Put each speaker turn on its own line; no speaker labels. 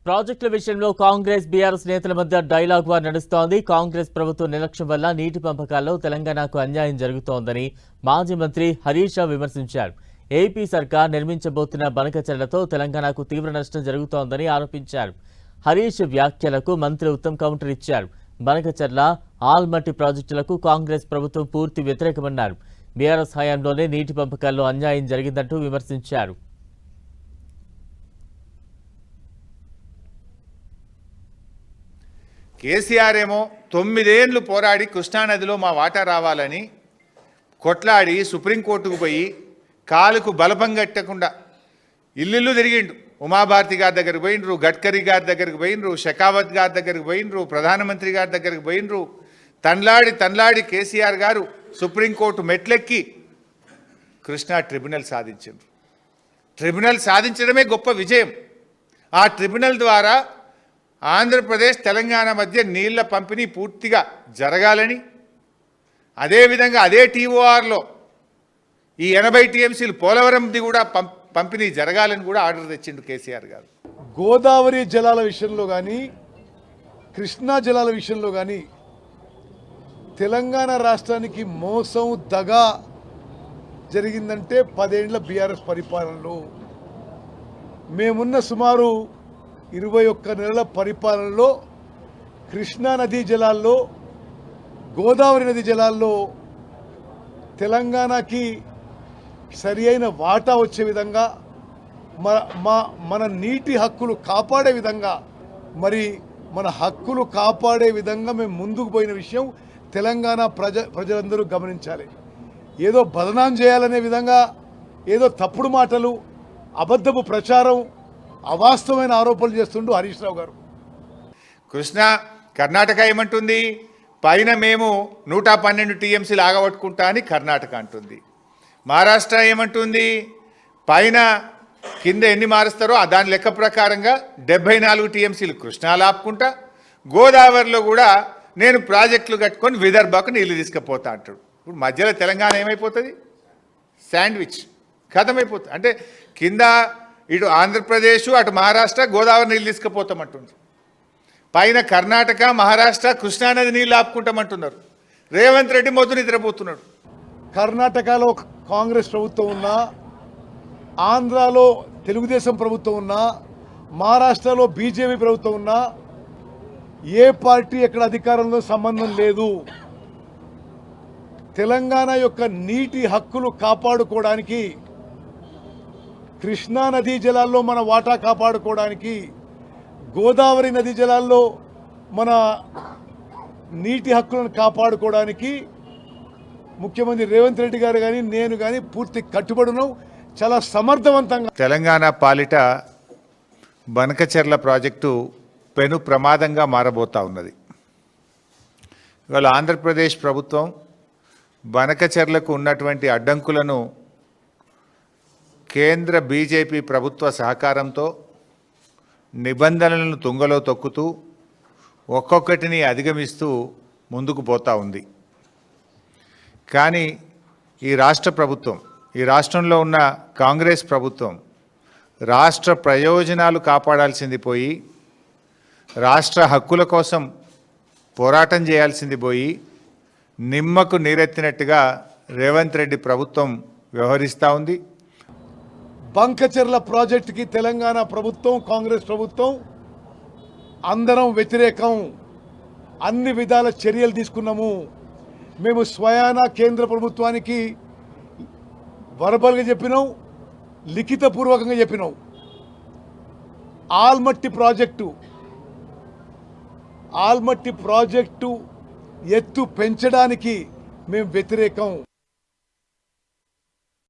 ప్రాజెక్టుల విషయంలో కాంగ్రెస్ బీఆర్ఎస్ నేతల మధ్య డైలాగ్ వార్ నడుస్తోంది. కాంగ్రెస్ ప్రభుత్వ నిర్లక్ష్యం వల్ల నీటి పంపకాల్లో తెలంగాణకు అన్యాయం జరుగుతోందని మాజీ మంత్రి హరీష్ రావు విమర్శించారు. ఏపీ సర్కార్ నిర్మించబోతున్న బనకచెర్లతో తెలంగాణకు తీవ్ర నష్టం జరుగుతోందని ఆరోపించారు. హరీష్ వ్యాఖ్యలకు మంత్రి ఉత్తమ్ కౌంటర్ ఇచ్చారు. బనకచెర్ల ఆల్మట్టి ప్రాజెక్టులకు కాంగ్రెస్ ప్రభుత్వం పూర్తి వ్యతిరేకమన్నారు. బీఆర్ఎస్ హయాంలోనే నీటి పంపకాల్లో అన్యాయం జరిగిందంటూ విమర్శించారు.
కేసీఆర్ ఏమో 9 ఏళ్లు పోరాడి కృష్ణానదిలో మా వాటా రావాలని కొట్లాడి సుప్రీంకోర్టుకు పోయి కాలుకు బలపం కట్టకుండా ఇల్లు తిరిగిండు. ఉమాభారతి గారి దగ్గరికి పోయినరు, గడ్కరీ గారి దగ్గరికి పోయినరు, షెకావత్ గారి దగ్గరికి పోయినరు, ప్రధానమంత్రి గారి దగ్గరికి పోయినరు. తన్లాడి కేసీఆర్ గారు సుప్రీంకోర్టు మెట్లెక్కి కృష్ణా ట్రిబ్యునల్ సాధించారు. ట్రిబ్యునల్ సాధించడమే గొప్ప విజయం. ఆ ట్రిబ్యునల్ ద్వారా ఆంధ్రప్రదేశ్ తెలంగాణ మధ్య నీళ్ల పంపిణీ పూర్తిగా జరగాలని, అదేవిధంగా అదే టీఓఆర్లో ఈ 80 టీఎంసీలు పోలవరంది కూడా పంపిణీ జరగాలని కూడా ఆర్డర్ తెచ్చిండు కేసీఆర్ గారు.
గోదావరి జలాల విషయంలో కానీ కృష్ణా జలాల విషయంలో కానీ తెలంగాణ రాష్ట్రానికి మోసం దగా జరిగిందంటే 10 ఏళ్ల బీఆర్ఎస్ పరిపాలనలో. మేమున్న సుమారు 21 నెలల పరిపాలనలో కృష్ణా నదీ జలాల్లో, గోదావరి నది జలాల్లో తెలంగాణకి సరి అయిన వాటా వచ్చే విధంగా, మన నీటి హక్కులు కాపాడే విధంగా, మన హక్కులు కాపాడే విధంగా మేము ముందుకు పోయిన విషయం తెలంగాణ ప్రజలందరూ గమనించాలి. ఏదో బదనాం చేయాలనే విధంగా ఏదో తప్పుడు మాటలు, అబద్ధపు ప్రచారం, అవాస్తవమైన ఆరోపణలు చేస్తుండు హరీష్ రావు గారు.
కృష్ణా కర్ణాటక ఏమంటుంది? పైన మేము 112 టీఎంసీలు ఆగబట్టుకుంటా అని కర్ణాటక అంటుంది. మహారాష్ట్ర ఏమంటుంది? పైన కింద ఎన్ని మారుస్తారో దాని లెక్క ప్రకారంగా 74 టీఎంసీలు కృష్ణాలు ఆపుకుంటా, గోదావరిలో కూడా నేను ప్రాజెక్టులు కట్టుకొని విదర్భకు నీళ్లు తీసుకుపోతా అంటాడు. ఇప్పుడు మధ్యలో తెలంగాణ ఏమైపోతుంది? శాండ్విచ్ ఖతమైపోతుంది. అంటే కింద ఇటు ఆంధ్రప్రదేశ్, అటు మహారాష్ట్ర గోదావరి నీళ్ళు తీసుకుపోతామంటుంది. పైన కర్ణాటక, మహారాష్ట్ర కృష్ణానది నీళ్ళు ఆపుకుంటామంటున్నారు. రేవంత్ రెడ్డి మొద్దు నిద్రపోతున్నాడు.
కర్ణాటకలో కాంగ్రెస్ ప్రభుత్వం ఉన్నా, ఆంధ్రాలో తెలుగుదేశం ప్రభుత్వం ఉన్నా, మహారాష్ట్రలో బీజేపీ ప్రభుత్వం ఉన్నా, ఏ పార్టీ ఎక్కడ అధికారంలో సంబంధం లేదు. తెలంగాణ యొక్క నీటి హక్కులు కాపాడుకోవడానికి, కృష్ణా నదీ జలాల్లో మన వాటా కాపాడుకోవడానికి, గోదావరి నదీ జలాల్లో మన నీటి హక్కులను కాపాడుకోవడానికి ముఖ్యమంత్రి రేవంత్ రెడ్డి గారు కానీ నేను కానీ పూర్తి కట్టుబడును. చాలా సమర్థవంతంగా
తెలంగాణ పాలిట బనకచెర్ల ప్రాజెక్టు పెను ప్రమాదంగా మారబోతా ఉన్నది. ఇవాళ ఆంధ్రప్రదేశ్ ప్రభుత్వం బనకచెర్లకు ఉన్నటువంటి అడ్డంకులను కేంద్ర బీజేపీ ప్రభుత్వ సహకారంతో నిబంధనలను తుంగలో తొక్కుతూ ఒక్కొక్కటిని అధిగమిస్తూ ముందుకు పోతూ ఉంది. కానీ ఈ రాష్ట్ర ప్రభుత్వం, ఈ రాష్ట్రంలో ఉన్న కాంగ్రెస్ ప్రభుత్వం రాష్ట్ర ప్రయోజనాలు కాపాడాల్సింది పోయి, రాష్ట్ర హక్కుల కోసం పోరాటం చేయాల్సింది పోయి, నిమ్మకు నీరెత్తినట్టుగా రేవంత్ రెడ్డి ప్రభుత్వం వ్యవహరిస్తూ ఉంది.
బంకచెర్ల ప్రాజెక్టుకి తెలంగాణ ప్రభుత్వం, కాంగ్రెస్ ప్రభుత్వం అందరం వ్యతిరేకం. అన్ని విధాల చర్యలు తీసుకున్నాము. మేము స్వయాన కేంద్ర ప్రభుత్వానికి వర్బల్గా చెప్పినాం, లిఖితపూర్వకంగా చెప్పినాం. ఆల్మట్టి ప్రాజెక్టు ఎత్తు పెంచడానికి మేము వ్యతిరేకం.